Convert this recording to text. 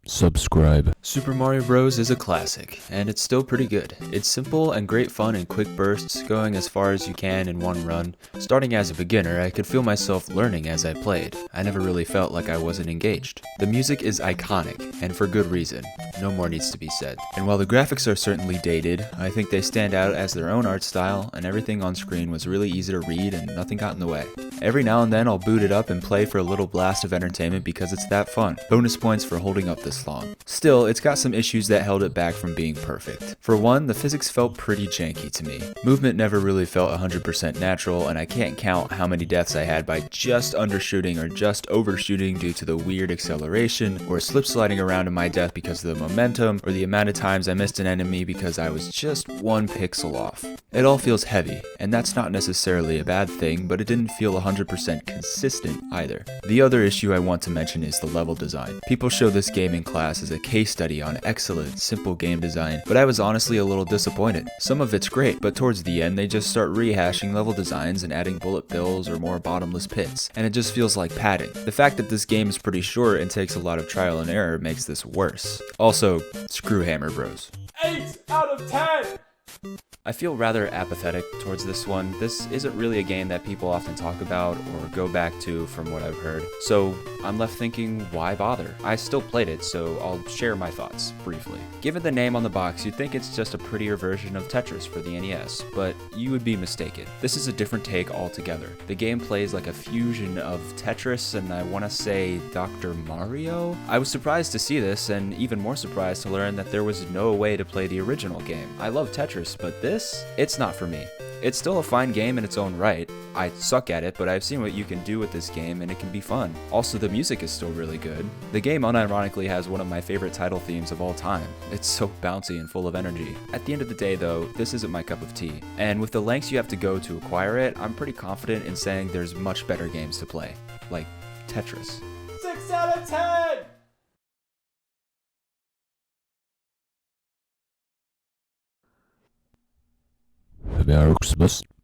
Subscribe. Super Mario Bros. Is a classic, and it's still pretty good. It's simple and great fun in quick bursts, going as far as you can in one run. Starting as a beginner, I could feel myself learning as I played. I never really felt like I wasn't engaged. The music is iconic, and for good reason. No more needs to be said. And while the graphics are certainly dated, I think they stand out as their own art style, and everything on screen was really easy to read and nothing got in the way. Every now and then I'll boot it up and play for a little blast of entertainment because it's that fun. Bonus points for holding up this long. Still, it's got some issues that held it back from being perfect. For one, the physics felt pretty janky to me. Movement never really felt 100% natural, and I can't count how many deaths I had by just undershooting or just overshooting due to the weird acceleration, or slip sliding around in my death because of the momentum, or the amount of times I missed an enemy because I was just one pixel off. It all feels heavy, and that's not necessarily a bad thing, but it didn't feel 100% consistent either. The other issue I want to mention is the level design. People show this game in class as a case study on excellent, simple game design, but I was honestly a little disappointed. Some of it's great, but towards the end they just start rehashing level designs and adding bullet bills or more bottomless pits, and it just feels like padding. The fact that this game is pretty short and takes a lot of trial and error makes this worse. Also, screw Hammer Bros. 8 out of 10! I feel rather apathetic towards this one. This isn't really a game that people often talk about or go back to from what I've heard. So I'm left thinking, why bother? I still played it, so I'll share my thoughts briefly. Given the name on the box, you'd think it's just a prettier version of Tetris for the NES, but you would be mistaken. This is a different take altogether. The game plays like a fusion of Tetris and I want to say Dr. Mario? I was surprised to see this, and even more surprised to learn that there was no way to play the original game. I love Tetris, but it's not for me. It's still a fine game in its own right. I suck at it, but I've seen what you can do with this game and it can be fun. Also, the music is still really good. The game unironically has one of my favorite title themes of all time. It's so bouncy and full of energy. At the end of the day though, this isn't my cup of tea. And with the lengths you have to go to acquire it, I'm pretty confident in saying there's much better games to play. Like Tetris. 6 out of 10! Merry Christmas.